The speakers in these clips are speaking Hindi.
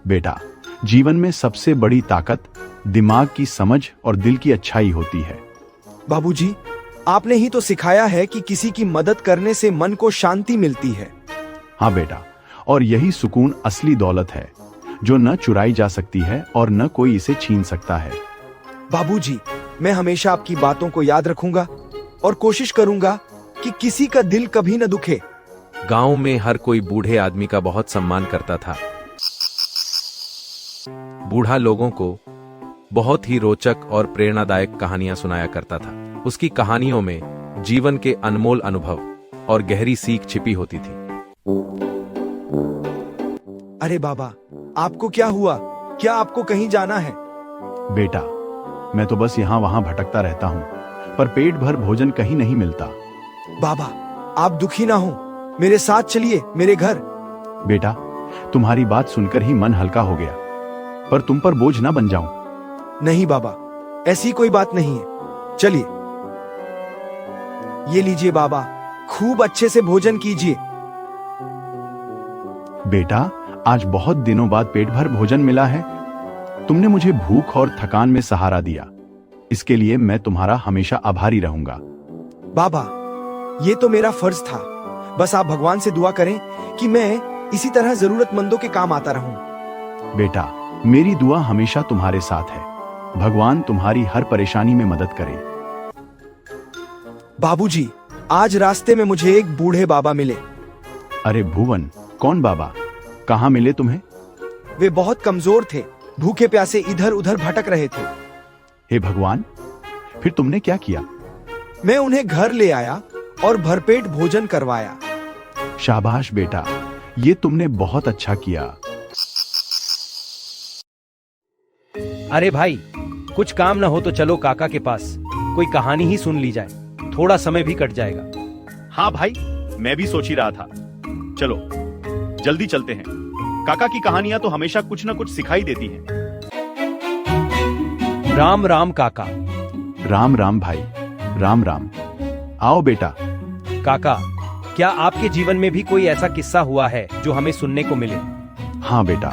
बेटा, जीवन में सबसे बड़ी ताकत दिमाग की समझ और दिल की अच्छाई होती है। बाबूजी, आपने ही तो सिखाया है कि किसी की मदद करने से मन को शांति मिलती है। हाँ बेटा, और यही सुकून असली दौलत है जो न चुराई जा सकती है और न कोई इसे छीन सकता है। बाबूजी, मैं हमेशा आपकी बातों को याद रखूंगा और कोशिश करूंगा कि किसी का दिल कभी न दुखे। गांव में हर कोई बूढ़े आदमी का बहुत सम्मान करता था। बूढ़ा लोगों को बहुत ही रोचक और प्रेरणादायक कहानियां सुनाया करता था। उसकी कहानियों में जीवन के अनमोल अनुभव और गहरी सीख छिपी होती थी। अरे बाबा, आपको क्या हुआ? क्या आपको कहीं जाना है? बेटा, मैं तो बस यहाँ वहां भटकता रहता हूँ, पर पेट भर भोजन कहीं नहीं मिलता। बाबा, आप दुखी ना हो, मेरे साथ चलिए मेरे घर। बेटा, तुम्हारी बात सुनकर ही मन हल्का हो गया, पर तुम पर बोझ ना बन जाऊं। नहीं बाबा, ऐसी कोई बात नहीं है, चलिए। ये लीजिए बाबा, खूब अच्छे से भोजन कीजिए। बेटा, आज बहुत दिनों बाद पेट भर भोजन मिला है। तुमने मुझे भूख और थकान में सहारा दिया, इसके लिए मैं तुम्हारा हमेशा आभारी रहूंगा। बाबा, ये तो मेरा फर्ज था। बस आप भगवान से दुआ करें कि मैं इसी तरह जरूरतमंदों के काम आता रहूं। बेटा, मेरी दुआ हमेशा तुम्हारे साथ है। भगवान तुम्हारी हर परेशानी में मदद करे। बाबूजी, आज रास्ते में मुझे एक बूढ़े बाबा मिले। अरे भुवन, कौन बाबा? कहाँ मिले तुम्हें? वे बहुत कमजोर थे, भूखे प्यासे इधर उधर भटक रहे थे। हे भगवान, फिर तुमने क्या किया? मैं उन्हें घर ले आया और भरपेट भोजन करवाया। शाबाश बेटा, ये तुमने बहुत अच्छा किया। अरे भाई, कुछ काम ना हो तो चलो काका के पास, कोई कहानी ही सुन ली जाए, थोड़ा समय भी कट जाएगा। हाँ भाई, मैं भी सोच ही रहा था। चलो जल्दी चलते हैं। काका की कहानियां तो हमेशा कुछ न कुछ सिखाई देती हैं। राम राम काका। राम राम भाई, राम राम। आओ बेटा। काका, क्या आपके जीवन में भी कोई ऐसा किस्सा हुआ है जो हमें सुनने को मिले? हाँ बेटा,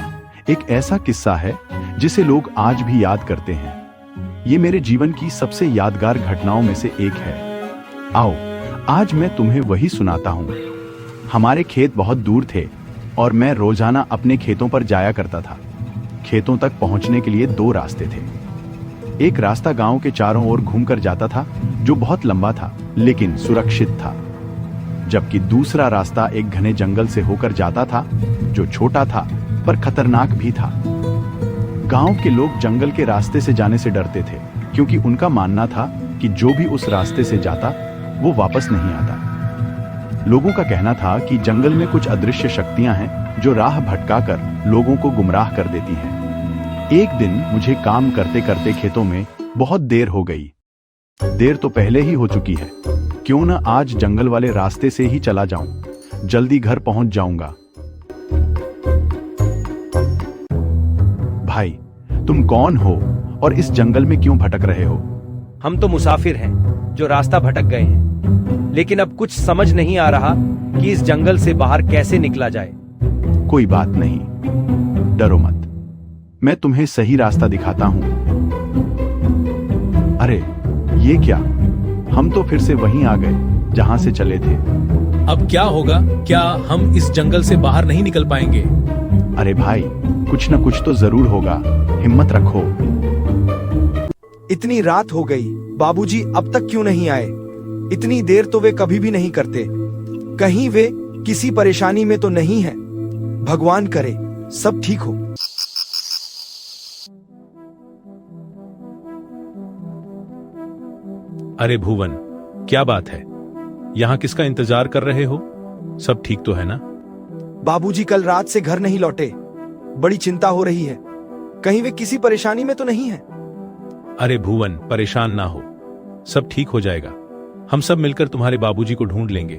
एक ऐसा किस्सा है जिसे लोग आज भी याद करते हैं। ये मेरे जीवन की सबसे यादगार घटनाओं में से एक है। आओ, आज मैं तुम्हें वही सुनाता हूँ। हमारे खेत बहुत दूर थे और मैं रोजाना अपने खेतों पर जाया करता था। खेतों तक पहुंचने के लिए दो रास्ते थे। एक रास्ता गांव के चारों ओर घूमकर जाता था, जो बहुत लंबा था लेकिन सुरक्षित था, जबकि दूसरा रास्ता एक घने जंगल से होकर जाता था, जो छोटा था पर खतरनाक भी था। गांव के लोग जंगल के रास्ते से जाने से डरते थे, क्योंकि उनका मानना था कि जो भी उस रास्ते से जाता वो वापस नहीं आता। लोगों का कहना था कि जंगल में कुछ अदृश्य शक्तियां हैं जो राह भटकाकर लोगों को गुमराह कर देती हैं। एक दिन मुझे काम करते करते खेतों में बहुत देर हो गई। देर तो पहले ही हो चुकी है, क्यों न आज जंगल वाले रास्ते से ही चला जाऊं, जल्दी घर पहुंच जाऊंगा। भाई, तुम कौन हो और इस जंगल में क्यों भटक रहे हो? हम तो मुसाफिर हैं जो रास्ता भटक गए हैं, लेकिन अब कुछ समझ नहीं आ रहा कि इस जंगल से बाहर कैसे निकला जाए। कोई बात नहीं, डरो मत, मैं तुम्हें सही रास्ता दिखाता हूं। अरे ये क्या, हम तो फिर से वहीं आ गए जहां से चले थे। अब क्या होगा? क्या हम इस जंगल से बाहर नहीं निकल पाएंगे? अरे भाई, कुछ न कुछ तो जरूर होगा, हिम्मत रखो। इतनी रात हो गई, बाबूजी अब तक क्यों नहीं आए? इतनी देर तो वे कभी भी नहीं करते। कहीं वे किसी परेशानी में तो नहीं है? भगवान करे सब ठीक हो। अरे भुवन, क्या बात है? यहाँ किसका इंतजार कर रहे हो? सब ठीक तो है ना? बाबूजी कल रात से घर नहीं लौटे, बड़ी चिंता हो रही है। कहीं वे किसी परेशानी में तो नहीं है? अरे भुवन, परेशान ना हो, सब ठीक हो जाएगा। हम सब मिलकर तुम्हारे बाबूजी को ढूंढ लेंगे।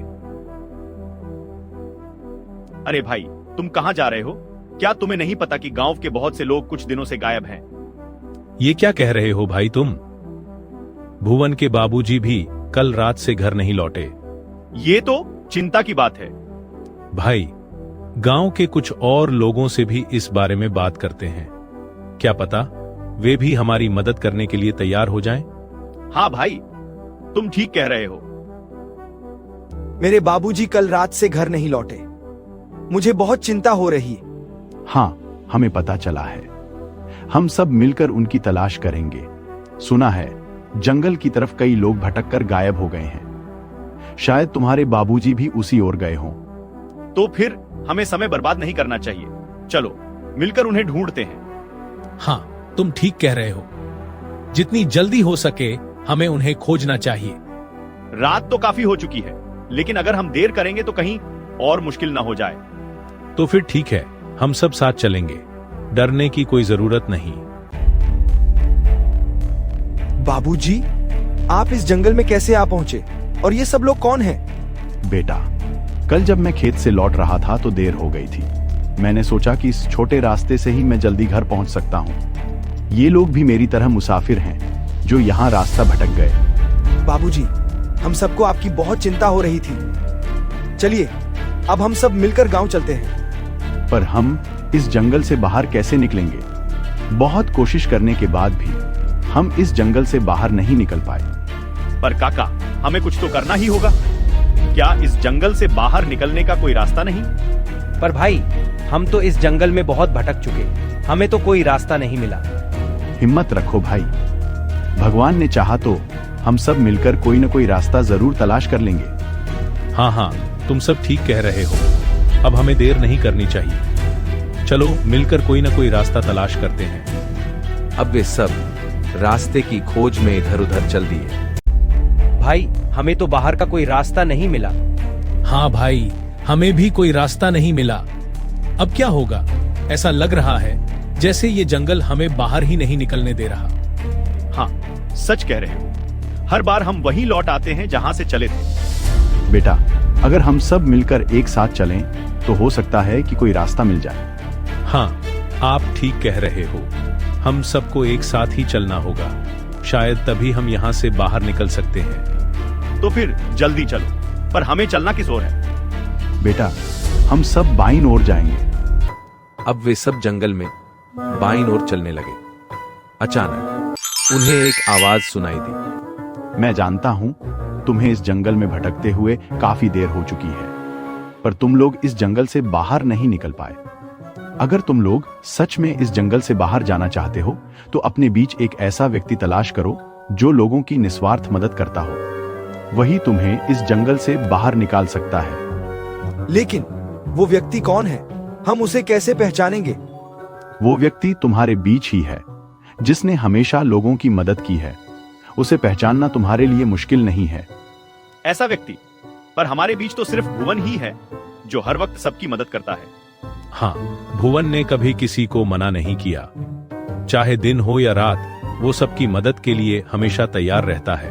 अरे भाई, तुम कहां जा रहे हो? क्या तुम्हें नहीं पता कि गांव के बहुत से लोग कुछ दिनों से गायब हैं? ये क्या कह रहे हो भाई तुम? भुवन के बाबूजी भी कल रात से घर नहीं लौटे। ये तो चिंता की बात है। भाई, गांव के कुछ और लोगों से भी इस बारे में बात करते हैं। क्या पता वे भी हमारी मदद करने के लिए तैयार हो जाएं? हाँ भाई, तुम ठीक कह रहे हो। मेरे बाबूजी कल रात से घर नहीं लौटे। मुझे बहुत चिंता हो रही है। हाँ, हमें पता चला है। हम सब मिलकर उनकी तलाश करेंगे। सुना है जंगल की तरफ कई लोग भटककर गायब हो गए हैं। शायद तुम्हारे बाबूजी भी उसी ओर गए हों। तो फिर हमें समय बर्बाद नहीं करना चाहिए। चलो मिलकर उन्हें ढूंढते हैं। हाँ, तुम ठीक कह रहे हो। जितनी जल्दी हो सके हमें उन्हें खोजना चाहिए। रात तो काफी हो चुकी है, लेकिन अगर हम देर करेंगे तो कहीं और मुश्किल ना हो जाए। तो फिर ठीक है, हम सब साथ चलेंगे। डरने की कोई जरूरत नहीं। बाबूजी, आप इस जंगल में कैसे आ पहुंचे? और ये सब लोग कौन हैं? बेटा, कल जब मैं खेत से लौट रहा था तो देर हो गई थी। मैंने सोचा कि इस छोटे रास्ते से ही मैं जल्दी घर पहुंच सकता हूं। ये लोग भी मेरी तरह मुसाफिर हैं जो यहाँ रास्ता भटक गए। बाबूजी, हम सबको आपकी बहुत चिंता हो रही थी। चलिए अब हम सब मिलकर गांव चलते हैं। पर हम इस जंगल से बाहर कैसे निकलेंगे? बहुत कोशिश करने के बाद भी हम इस जंगल से बाहर नहीं निकल पाए। पर काका, हमें कुछ तो करना ही होगा। क्या इस जंगल से बाहर निकलने का कोई रास्ता नहीं? पर भाई, हम तो इस जंगल में बहुत भटक चुके, हमें तो कोई रास्ता नहीं मिला। हिम्मत रखो भाई, भगवान ने चाहा तो हम सब मिलकर कोई न कोई रास्ता जरूर तलाश कर लेंगे। हाँ हाँ, तुम सब ठीक कह रहे हो। अब हमें देर नहीं करनी चाहिए। चलो मिलकर कोई न कोई रास्ता तलाश करते हैं। अब वे सब रास्ते की खोज में इधर उधर चल दिए। भाई, हमें तो बाहर का कोई रास्ता नहीं मिला। हाँ भाई, हमें भी कोई रास्ता नहीं मिला। अब क्या होगा? ऐसा लग रहा है जैसे ये जंगल हमें बाहर ही नहीं निकलने दे रहा। हाँ, सच कह रहे हो। हर बार हम वहीं लौट आते हैं जहां से चले थे। बेटा, अगर हम सब मिलकर एक साथ चलें तो हो सकता है कि कोई रास्ता मिल जाए। हाँ, आप ठीक कह रहे हो। हम सबको एक साथ ही चलना होगा। शायद तभी हम यहाँ से बाहर निकल सकते हैं। तो फिर जल्दी चलो। पर हमें चलना किस ओर है? बेटा, हम सब बाईं ओर जाएंगे। अब वे सब जंगल में बाईं ओर चलने लगे। अचानक उन्हें एक आवाज सुनाई दी। मैं जानता हूं तुम्हें इस जंगल में भटकते हुए काफी देर हो चुकी है, पर तुम लोग इस जंगल से बाहर नहीं निकल पाए। अगर तुम लोग सच में इस जंगल से बाहर जाना चाहते हो तो अपने बीच एक ऐसा व्यक्ति तलाश करो जो लोगों की निस्वार्थ मदद करता हो। वही तुम्हें इस जंगल से बाहर निकाल सकता है। लेकिन वो व्यक्ति कौन है? हम उसे कैसे पहचानेंगे? वो व्यक्ति तुम्हारे बीच ही है, जिसने हमेशा लोगों की मदद की है। उसे पहचानना तुम्हारे लिए मुश्किल नहीं है। ऐसा व्यक्ति? पर हमारे बीच तो सिर्फ भुवन ही है जो हर वक्त सबकी मदद करता है। हाँ, भुवन ने कभी किसी को मना नहीं किया। चाहे दिन हो या रात, वो सबकी मदद के लिए हमेशा तैयार रहता है।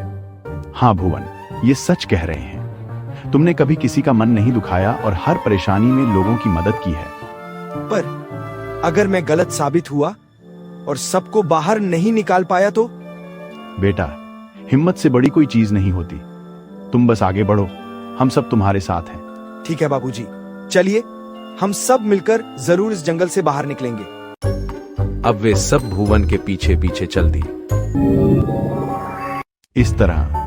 हाँ भुवन, ये सच कह रहे हैं। तुमने कभी किसी का मन नहीं दुखाया और हर परेशानी में लोगों की मदद की है। पर अगर मैं गलत साबित हुआ और सबको बाहर नहीं निकाल पाया तो? बेटा, हिम्मत से बड़ी कोई चीज नहीं होती। तुम बस आगे बढ़ो, हम सब तुम्हारे साथ हैं। ठीक है बाबूजी, चलिए हम सब मिलकर जरूर इस जंगल से बाहर निकलेंगे। अब वे सब भुवन के पीछे पीछे चल दिए। इस तरह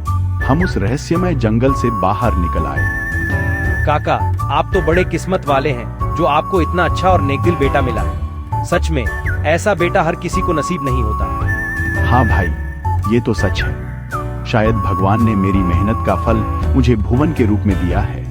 हम उस रहस्यमय जंगल से बाहर निकल आए। काका, आप तो बड़े किस्मत वाले हैं जो आपको इतना अच्छा और नेकदिल बेटा मिला है। सच में ऐसा बेटा हर किसी को नसीब नहीं होता। हाँ भाई, ये तो सच है। शायद भगवान ने मेरी मेहनत का फल मुझे भुवन के रूप में दिया है।